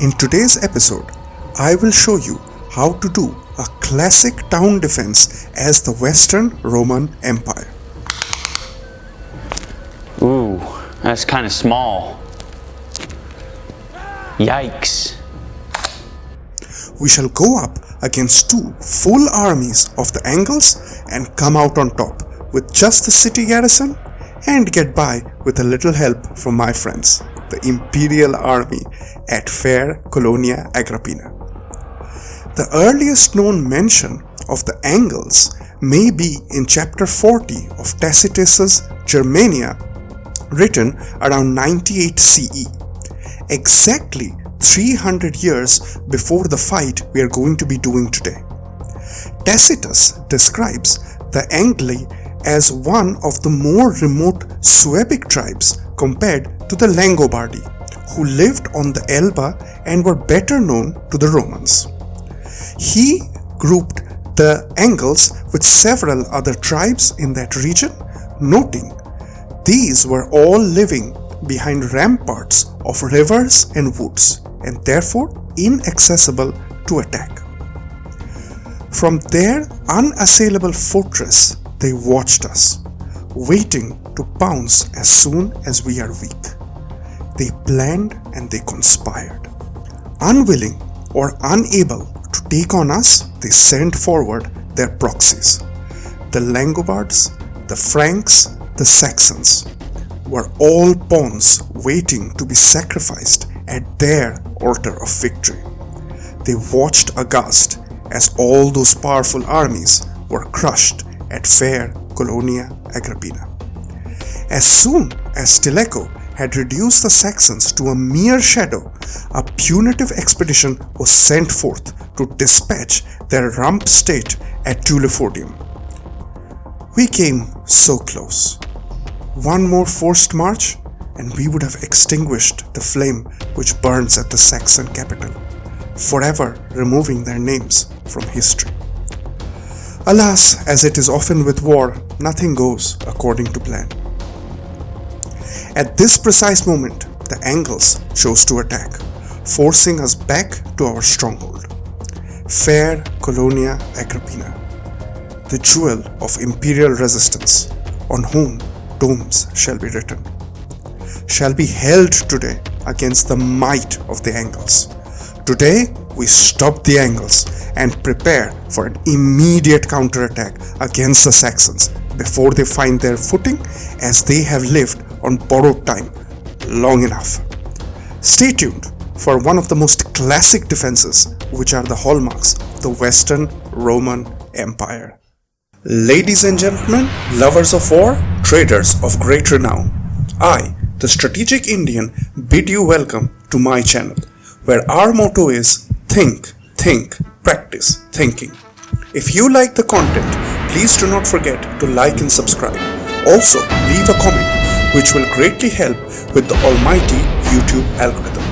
In today's episode, I will show you how to do a classic town defense as the Western Roman Empire. Ooh, that's kind of small. Yikes. We shall go up against two full armies of the Angles and come out on top with just the city garrison and get by with a little help from my friends, the Imperial Army at fair Colonia Agrippina. The earliest known mention of the Angles may be in chapter 40 of Tacitus's Germania, written around 98 CE, exactly 300 years before the fight we are going to be doing today. Tacitus describes the Angli as one of the more remote Suebic tribes compared to the Langobardi, who lived on the Elbe and were better known to the Romans. He grouped the Angles with several other tribes in that region, noting these were all living behind ramparts of rivers and woods, and therefore inaccessible to attack. From their unassailable fortress, they watched us, waiting to pounce as soon as we are weak. They planned and they conspired. Unwilling or unable to take on us, they sent forward their proxies. The Langobards, the Franks, the Saxons were all pawns waiting to be sacrificed at their altar of victory. They watched aghast as all those powerful armies were crushed at fair Colonia Agrippina. As soon as Stilicho had reduced the Saxons to a mere shadow, a punitive expedition was sent forth to dispatch their rump state at Tulifordium. We came so close. One more forced march, and we would have extinguished the flame which burns at the Saxon capital, forever removing their names from history. Alas, as it is often with war, nothing goes according to plan. At this precise moment, the Angles chose to attack, forcing us back to our stronghold. Fair Colonia Agrippina, the jewel of imperial resistance, on whom domes shall be written, shall be held today against the might of the Angles. Today, we stop the Angles and prepare for an immediate counterattack against the Saxons before they find their footing, as they have lived on borrowed time long enough. Stay tuned for one of the most classic defenses, which are the hallmarks of the Western Roman Empire. Ladies and gentlemen, lovers of war, traders of great renown, I, the Strategic Indian, bid you welcome to my channel, where our motto is think, practice thinking. If you like the content, please do not forget to like and subscribe. Also, leave a comment, which will greatly help with the almighty YouTube algorithm.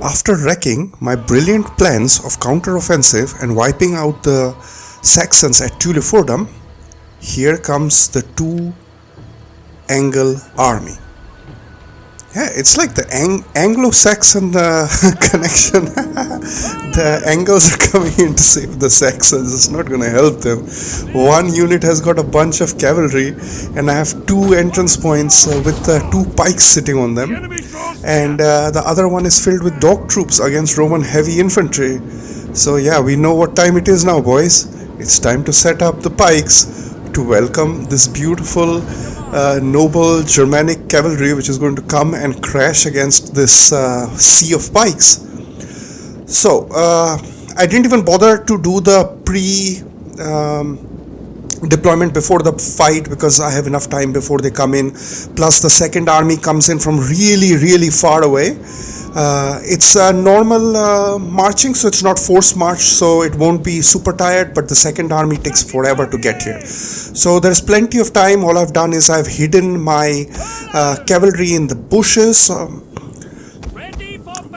After wrecking my brilliant plans of counteroffensive and wiping out the Saxons at Tulifordium, here comes the two Angle army. Yeah, it's like the Anglo-Saxon connection. The Angles are coming in to save the Saxons. It's not going to help them. One unit has got a bunch of cavalry, and I have two entrance points with two pikes sitting on them. And the other one is filled with dog troops against Roman heavy infantry. So yeah, we know what time it is now, boys. It's time to set up the pikes to welcome this beautiful noble Germanic cavalry which is going to come and crash against this sea of pikes. So I didn't even bother to do the deployment before the fight because I have enough time before they come in. Plus the second army comes in from really far away. It's a normal marching, so it's not forced march, so it won't be super tired, but the second army takes forever to get here. So there's plenty of time. All I've done is I've hidden my cavalry in the bushes.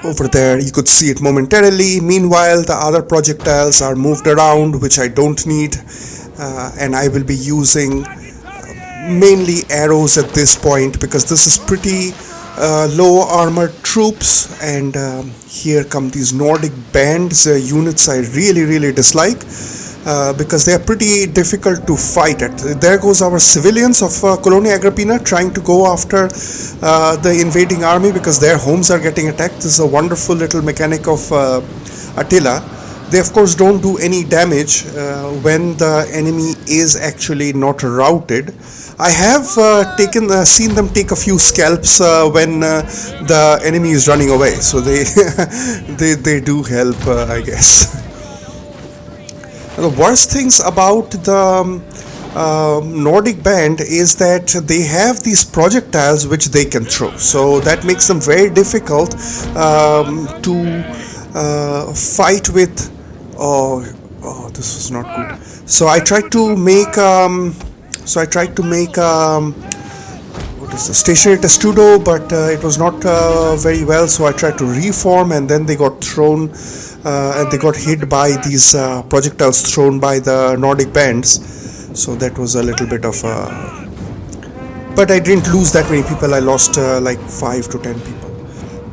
Over there, you could see it momentarily. Meanwhile, the other projectiles are moved around, which I don't need, and I will be using mainly arrows at this point because this is pretty low armored troops, and here come these Nordic bands, units I really dislike, because they are pretty difficult to fight at. There goes our civilians of Colonia Agrippina trying to go after the invading army because their homes are getting attacked. This is a wonderful little mechanic of Attila. They of course don't do any damage when the enemy is actually not routed. I have seen them take a few scalps when the enemy is running away, so they they do help, I guess. The worst things about the Nordic band is that they have these projectiles which they can throw, so that makes them very difficult to fight with. Oh, this was not good. So I tried to make what is the stationary testudo, but it was not very well. So I tried to reform, and then they got thrown and they got hit by these projectiles thrown by the Nordic bands. So that was a little bit of but I didn't lose that many people. I lost like 5 to 10 people.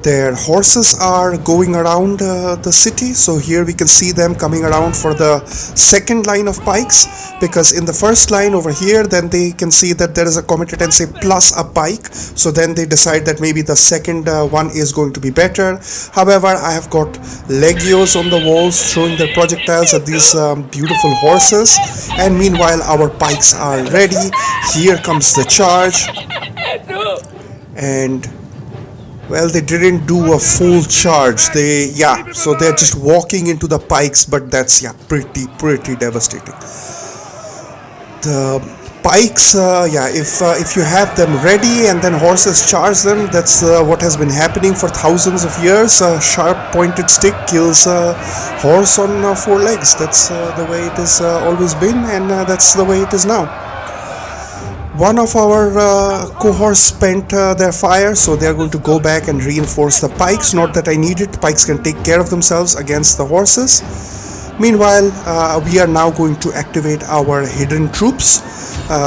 Their horses are going around the city, so here we can see them coming around for the second line of pikes, because in the first line over here, then they can see that there is a competency plus a pike, so then they decide that maybe the second one is going to be better. However, I have got legios on the walls throwing their projectiles at these beautiful horses, and meanwhile our pikes are ready. Here comes the charge, and well, they didn't do a full charge. So they're just walking into the pikes, but that's pretty devastating. The pikes, if you have them ready and then horses charge them, that's what has been happening for thousands of years. A sharp pointed stick kills a horse on 4 legs. That's the way it has always been, and that's the way it is now. One of our cohorts spent their fire, so they are going to go back and reinforce the pikes. Not that I need it, pikes can take care of themselves against the horses. Meanwhile, we are now going to activate our hidden troops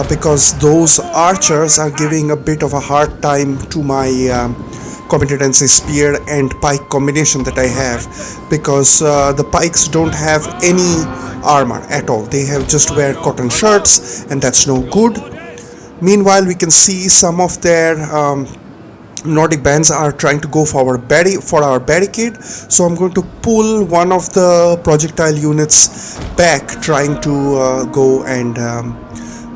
because those archers are giving a bit of a hard time to my competency spear and pike combination that I have, because the pikes don't have any armor at all. They have just wear cotton shirts, and that's no good. Meanwhile, we can see some of their Nordic bands are trying to go for our barricade. So I'm going to pull one of the projectile units back, trying to go and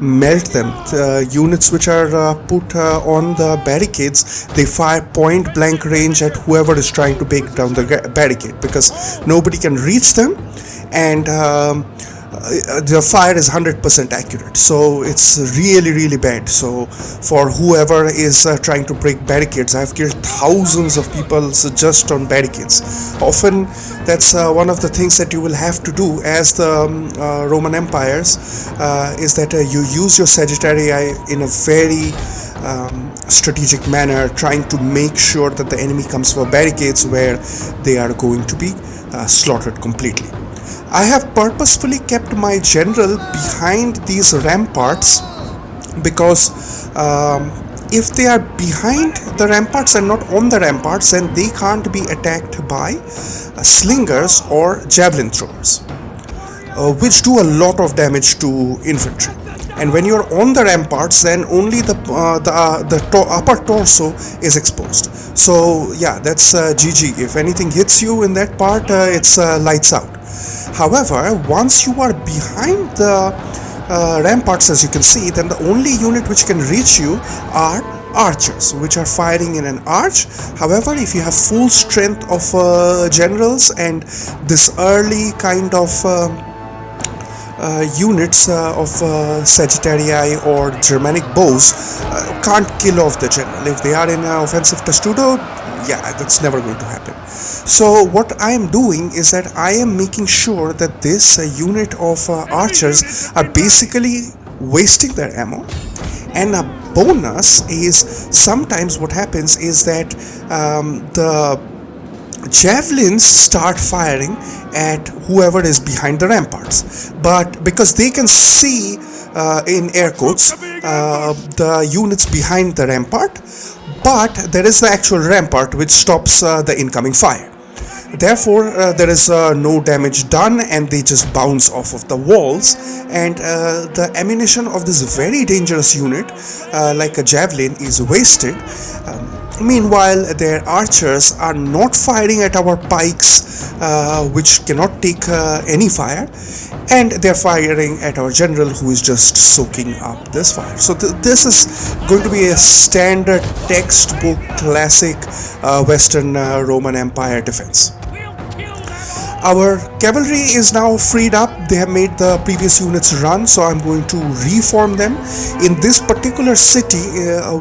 melt them. The units which are put on the barricades, they fire point blank range at whoever is trying to break down the barricade, because nobody can reach them, and the fire is 100% accurate, so it's really bad. So for whoever is trying to break barricades, I've killed thousands of people just on barricades. Often that's one of the things that you will have to do as the Roman empires, is that you use your Sagittarii in a very strategic manner, trying to make sure that the enemy comes for barricades where they are going to be slaughtered completely. I have purposefully kept my general behind these ramparts, because if they are behind the ramparts and not on the ramparts, then they can't be attacked by slingers or javelin throwers, which do a lot of damage to infantry. And when you're on the ramparts, then only the upper torso is exposed. So yeah, that's GG. If anything hits you in that part, it's lights out. However, once you are behind the ramparts, as you can see, then the only unit which can reach you are archers, which are firing in an arch. However, if you have full strength of generals and this early kind of units of Sagittarii or Germanic bows, can't kill off the general. If they are in an offensive testudo, yeah, that's never going to happen. So what I am doing is that I am making sure that this unit of archers are basically wasting their ammo. And a bonus is, sometimes what happens is that the javelins start firing at whoever is behind the ramparts, but because they can see in air quotes the units behind the rampart, but there is the actual rampart which stops the incoming fire. Therefore, there is no damage done, and they just bounce off of the walls, and the ammunition of this very dangerous unit, like a javelin, is wasted. Meanwhile, their archers are not firing at our pikes, which cannot take any fire, and they're firing at our general, who is just soaking up this fire. So this is going to be a standard textbook classic Western Roman Empire defense. Our cavalry is now freed up. They have made the previous units run, so I'm going to reform them. In this particular city,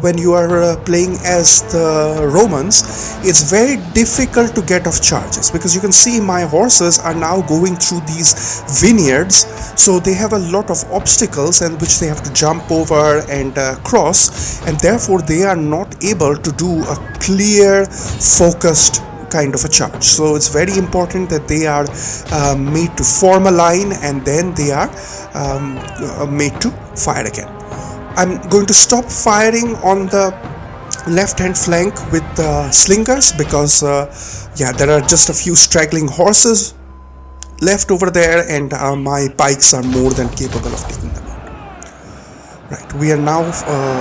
when you are playing as the Romans, it's very difficult to get off charges, because you can see my horses are now going through these vineyards, so they have a lot of obstacles and which they have to jump over and cross, and therefore they are not able to do a clear, focused kind of a charge. So it's very important that they are made to form a line, and then they are made to fire again. I'm going to stop firing on the left hand flank with slingers, because there are just a few straggling horses left over there, and my pikes are more than capable of taking them out. Right, we are now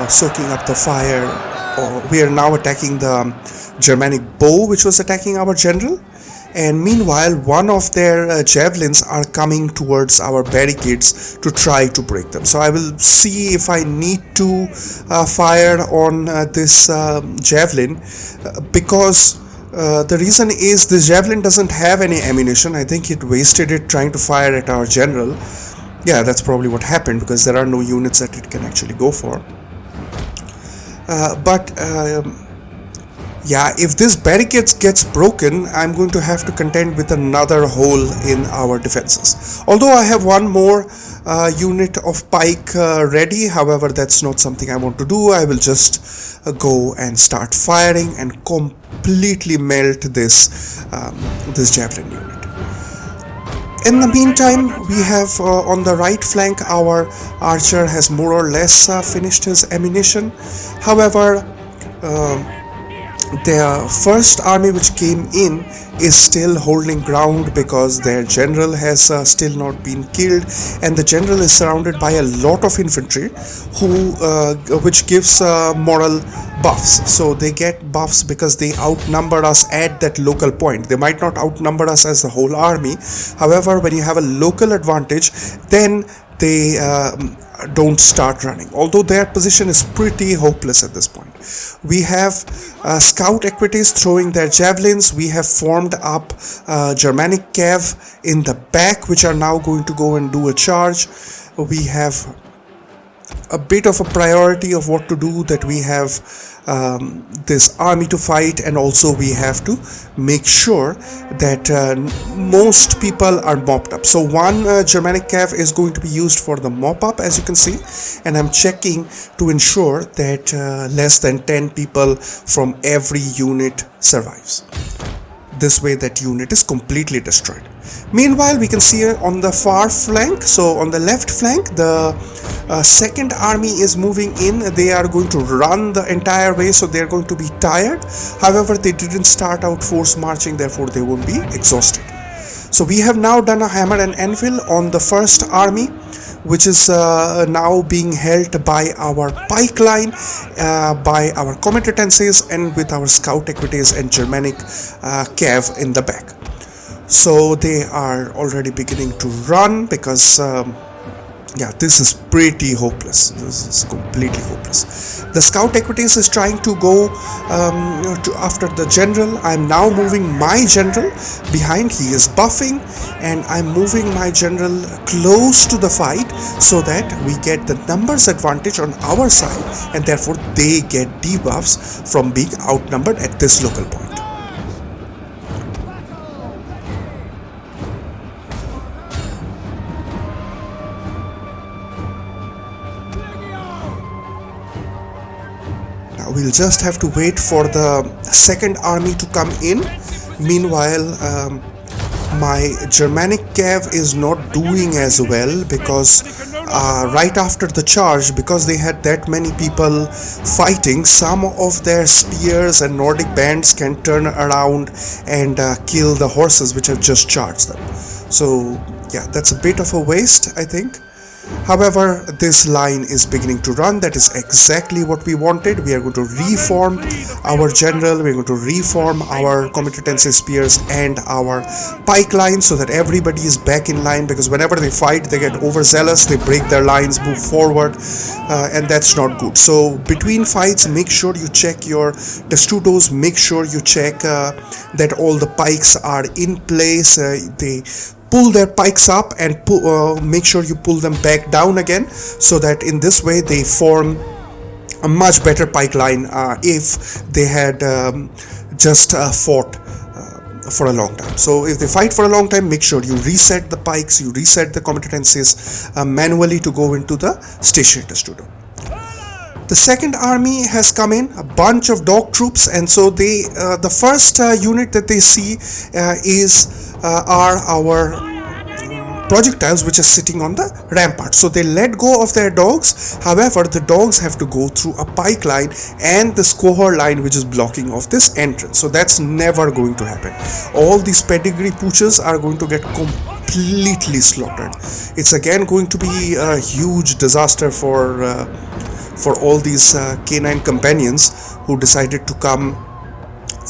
soaking up the fire, or we are now attacking the Germanic bow which was attacking our general, and meanwhile one of their javelins are coming towards our barricades to try to break them. So I will see if I need to fire on this javelin, because the reason is this javelin doesn't have any ammunition. I think it wasted it trying to fire at our general. Yeah, that's probably what happened, because there are no units that it can actually go for. If this barricades gets broken, I'm going to have to contend with another hole in our defenses. Although I have one more unit of pike ready, however, that's not something I want to do. I will just go and start firing and completely melt this javelin unit. In the meantime, we have on the right flank, our archer has more or less finished his ammunition. However, the first army which came in is still holding ground, because their general has still not been killed, and the general is surrounded by a lot of infantry which gives moral buffs. So they get buffs because they outnumber us at that local point. They might not outnumber us as the whole army. However, when you have a local advantage, then they don't start running, although their position is pretty hopeless at this point. We have scout equities throwing their javelins. We have formed up Germanic cav in the back, which are now going to go and do a charge. We have a bit of a priority of what to do, that we have this army to fight, and also we have to make sure that most people are mopped up. So one Germanic cav is going to be used for the mop up, as you can see, and I'm checking to ensure that less than 10 people from every unit survives. This way that unit is completely destroyed. Meanwhile, we can see on the far flank, so on the left flank, the second army is moving in. They are going to run the entire way, so they are going to be tired. However, they didn't start out force marching, therefore they won't be exhausted. So we have now done a hammer and anvil on the first army, which is now being held by our pike line, by our comitatenses, and with our scout equities and Germanic cav in the back. So they are already beginning to run, because this is pretty hopeless. This is completely hopeless. The scout equities is trying to go after the general. I'm now moving my general behind. He is buffing, and I'm moving my general close to the fight, so that we get the numbers advantage on our side, and therefore they get debuffs from being outnumbered at this local point. We'll just have to wait for the second army to come in. Meanwhile, my Germanic cav is not doing as well, because right after the charge, because they had that many people fighting, some of their spears and Nordic bands can turn around and kill the horses which have just charged them. So yeah, that's a bit of a waste, I think. However, this line is beginning to run. That is exactly what we wanted. We are going to reform our general, we're going to reform our comitatense spears and our pike line so that everybody is back in line, because whenever they fight, they get overzealous, they break their lines, move forward, and that's not good. So between fights, make sure you check your testudos, make sure you check that all the pikes are in place. They pull their pikes up and make sure you pull them back down again, so that in this way they form a much better pike line if they had just fought for a long time. So if they fight for a long time, make sure you reset the pikes, you reset the comitatences manually to go into the stationary testudo. The second army has come in, a bunch of dog troops, and so they the first unit that they see are our projectiles which are sitting on the rampart. So they let go of their dogs. However, the dogs have to go through a pike line and this cohort line which is blocking off this entrance. So that's never going to happen. All these pedigree pooches are going to get completely slaughtered. It's again going to be a huge disaster for all these canine companions who decided to come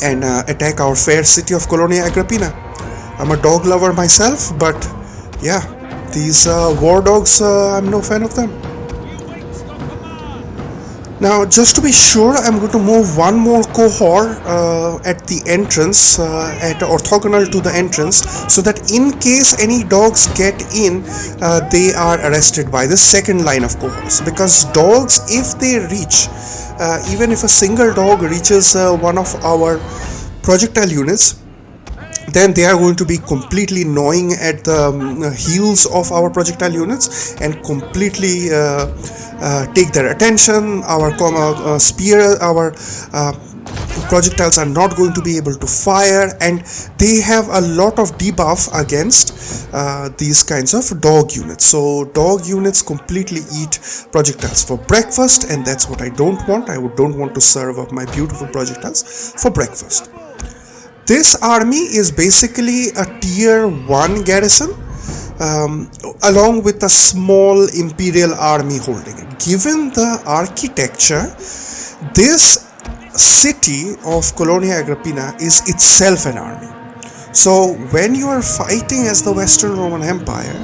and attack our fair city of Colonia Agrippina. I'm a dog lover myself, but yeah, these war dogs, I'm no fan of them. Now, just to be sure, I'm going to move one more cohort at the entrance, at orthogonal to the entrance, so that in case any dogs get in, they are arrested by the second line of cohorts. Because dogs, if they reach, even if a single dog reaches one of our projectile units, then they are going to be completely gnawing at the heels of our projectile units and completely take their attention. Our spear, our projectiles are not going to be able to fire, and they have a lot of debuff against these kinds of dog units. So dog units completely eat projectiles for breakfast, and that's what I don't want. I don't want to serve up my beautiful projectiles for breakfast. This army is basically a tier 1 garrison along with a small imperial army holding it. Given the architecture, this city of Colonia Agrippina is itself an army. So when you are fighting as the Western Roman Empire,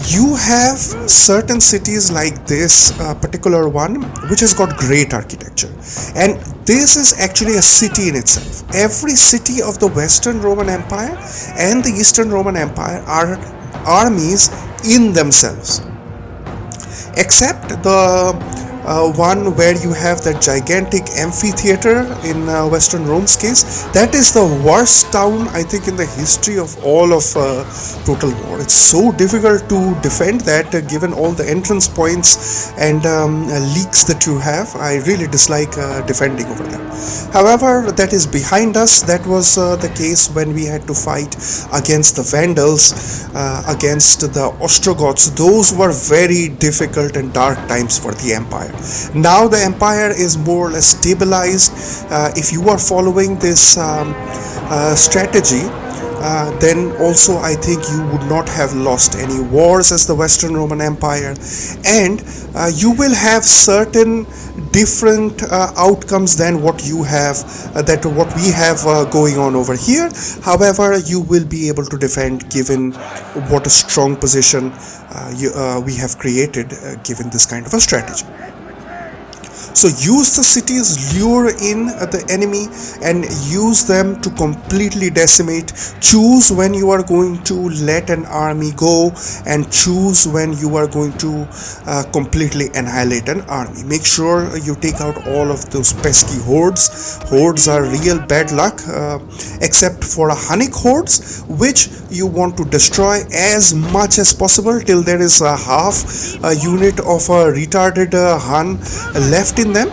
you have certain cities like this particular one which has got great architecture, and this is actually a city in itself. Every city of the Western Roman Empire and the Eastern Roman Empire are armies in themselves, except the one where you have that gigantic amphitheater in Western Rome's case. That is the worst town, I think, in the history of all of Total War. It's so difficult to defend that, given all the entrance points and leaks that you have. I really dislike defending over there. However, that is behind us. That was the case when we had to fight against the Vandals, against the Ostrogoths. Those were very difficult and dark times for the Empire. Now the Empire is more or less stabilized. If you are following this strategy, then also I think you would not have lost any wars as the Western Roman Empire, and you will have certain different outcomes than what you have, what we have going on over here. However, you will be able to defend, given what a strong position we have created, given this kind of a strategy. So use the cities, lure in the enemy, and use them to completely decimate. Choose when you are going to let an army go, and choose when you are going to completely annihilate an army. Make sure you take out all of those pesky hordes. Hordes are real bad luck, except for a Hunnic hordes, which you want to destroy as much as possible till there is a half unit of a retarded Hun left in them.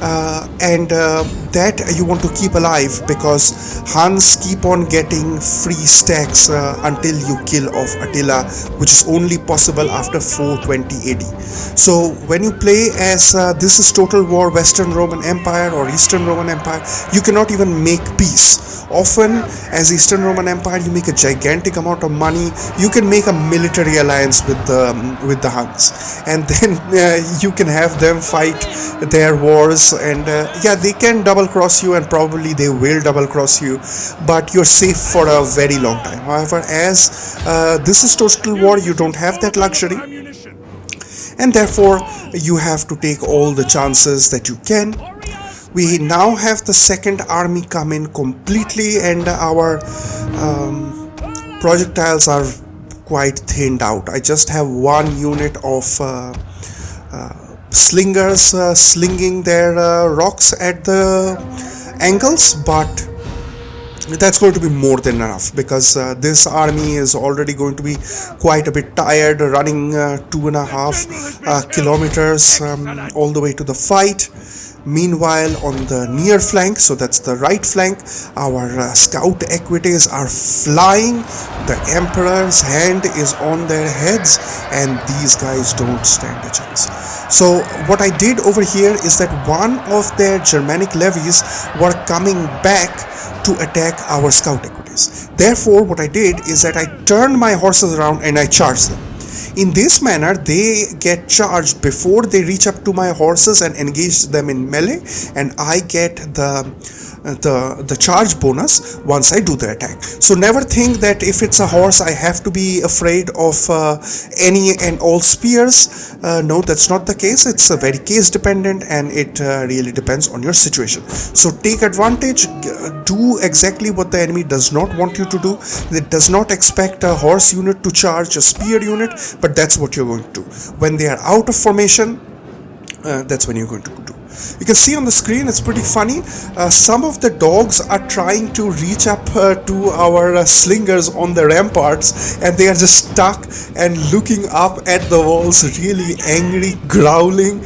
and that you want to keep alive, because Huns keep on getting free stacks until you kill off Attila, which is only possible after 420 AD. So when you play as this is Total War Western Roman Empire or Eastern Roman Empire, you cannot even make peace. Often as Eastern Roman Empire, you make a gigantic amount of money, you can make a military alliance with the Huns, and then you can have them fight their wars, and yeah, they can double cross you, and probably they will double cross you, but you're safe for a very long time. However, as this is Total War, you don't have that luxury, and therefore you have to take all the chances that you can. We now have the second army come in completely, and our projectiles are quite thinned out. I just have one unit of slingers slinging their rocks at the angles, but that's going to be more than enough, because this army is already going to be quite a bit tired, running 2.5 kilometers all the way to the fight. Meanwhile, on the near flank, so that's the right flank, our scout equities are flying. The Emperor's hand is on their heads, and these guys don't stand a chance. So what I did over here is that one of their Germanic levies were coming back to attack our scout equities. Therefore, what I did is that I turned my horses around and I charged them. In this manner, they get charged before they reach up to my horses and engage them in melee, and I get the charge bonus once I do the attack. So never think that if it's a horse I have to be afraid of any and all spears. No, that's not the case. It's very case dependent, and it really depends on your situation. So take advantage, do exactly what the enemy does not want you to do. It does not expect a horse unit to charge a spear unit, but that's what you're going to do. When they are out of formation, that's when you're going to do. You can see on the screen, it's pretty funny. Some of the dogs are trying to reach up to our slingers on the ramparts, and they are just stuck and looking up at the walls, really angry, growling.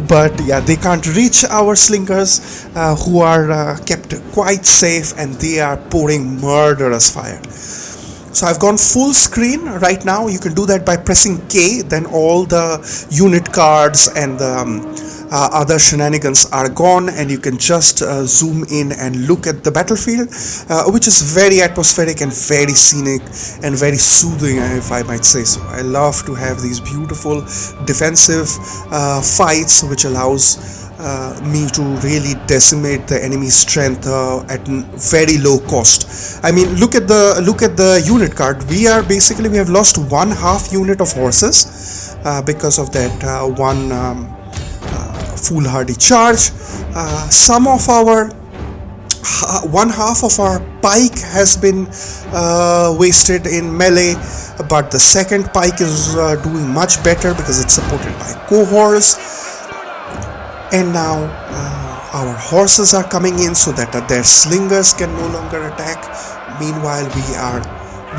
But yeah, they can't reach our slingers, who are kept quite safe, and they are pouring murderous fire. So I've gone full screen right now. You can do that by pressing K, then all the unit cards and the other shenanigans are gone, and you can just zoom in and look at the battlefield, which is very atmospheric and very scenic and very soothing, if I might say so. I love to have these beautiful defensive fights, which allows me to really decimate the enemy's strength at very low cost. I mean, look at the unit card. We have lost 1/2 unit of horses because of that one foolhardy charge. Some of our 1/2 of our pike has been wasted in melee, but the second pike is doing much better because it's supported by cohorts. And now our horses are coming in so that their slingers can no longer attack. Meanwhile,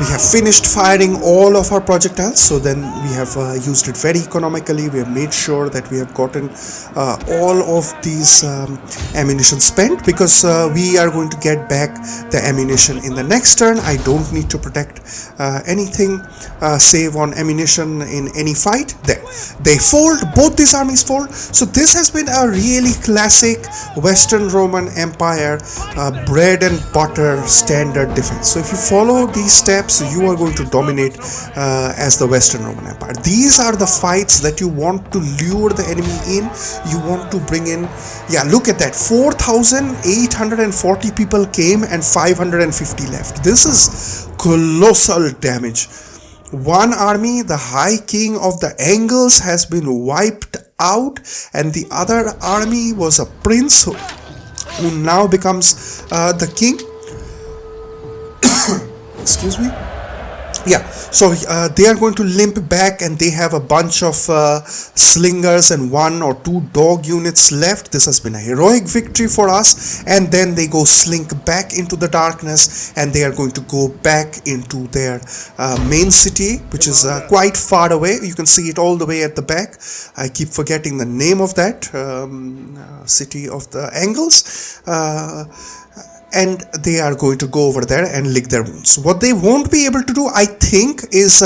we have finished firing all of our projectiles, so then we have used it very economically. We have made sure that we have gotten all of these ammunition spent, because we are going to get back the ammunition in the next turn. I don't need to protect anything, save on ammunition in any fight. There, they fold, both these armies fold. So this has been a really classic Western Roman Empire bread and butter standard defense. So if you follow these steps, you are going to dominate as the Western Roman Empire. These are the fights that you want to lure the enemy in. You want to bring in, yeah, look at that, 4,840 people came and 550 left. This is colossal damage. One army, the High King of the Angles, has been wiped out, and the other army was a prince who now becomes the king. Excuse me. Yeah, so they are going to limp back, and they have a bunch of slingers and 1 or 2 dog units left. This has been a heroic victory for us. And then they go slink back into the darkness, and they are going to go back into their main city, which is quite far away. You can see it all the way at the back. I keep forgetting the name of that city of the Angles. And they are going to go over there and lick their wounds. What they won't be able to do, I think, is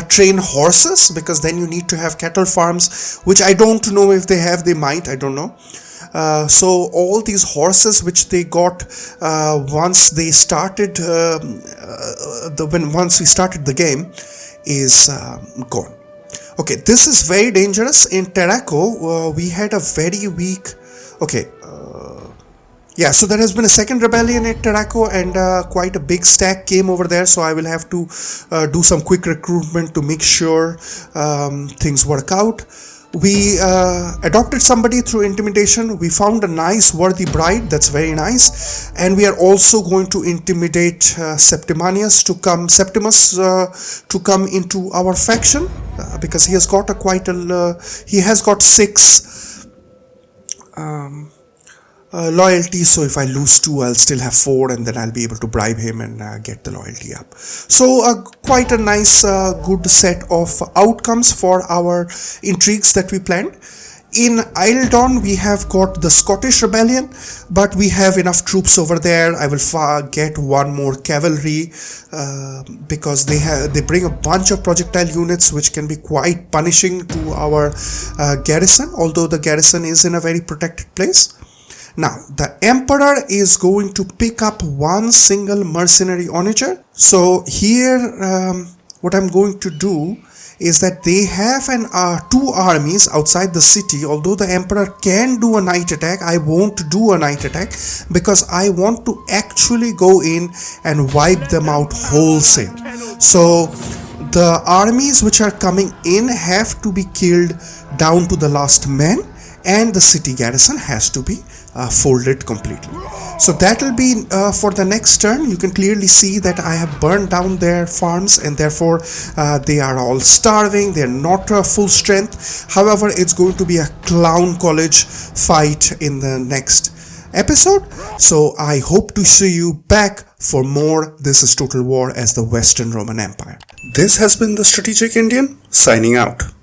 train horses, because then you need to have cattle farms, which I don't know if they have. They might, I don't know. So all these horses which they got once they started once we started the game is gone. Okay, this is very dangerous. In Tarraco, we had a very weak. Okay. Yeah, so there has been a second rebellion at Tarraco, and quite a big stack came over there, so I will have to do some quick recruitment to make sure things work out. We adopted somebody through intimidation. We found a nice worthy bride. That's very nice. And we are also going to intimidate Septimus to come into our faction, because he has got he has got 6 loyalty. So if I lose 2, I'll still have 4, and then I'll be able to bribe him and get the loyalty up. So quite a nice good set of outcomes for our intrigues that we planned. In Eildon, we have got the Scottish rebellion, but we have enough troops over there. I will get 1 more cavalry because they bring a bunch of projectile units, which can be quite punishing to our garrison, although the garrison is in a very protected place. Now, the Emperor is going to pick up 1 single mercenary onager. So here, what I'm going to do is that they have 2 armies outside the city. Although the Emperor can do a night attack, I won't do a night attack, because I want to actually go in and wipe them out wholesale. So the armies which are coming in have to be killed down to the last man, and the city garrison has to be folded completely. So that will be for the next turn. You can clearly see that I have burned down their farms, and therefore they are all starving. They are not full strength. However, it's going to be a clown college fight in the next episode. So I hope to see you back for more. This is Total War as the Western Roman Empire. This has been the Strategic Indian, signing out.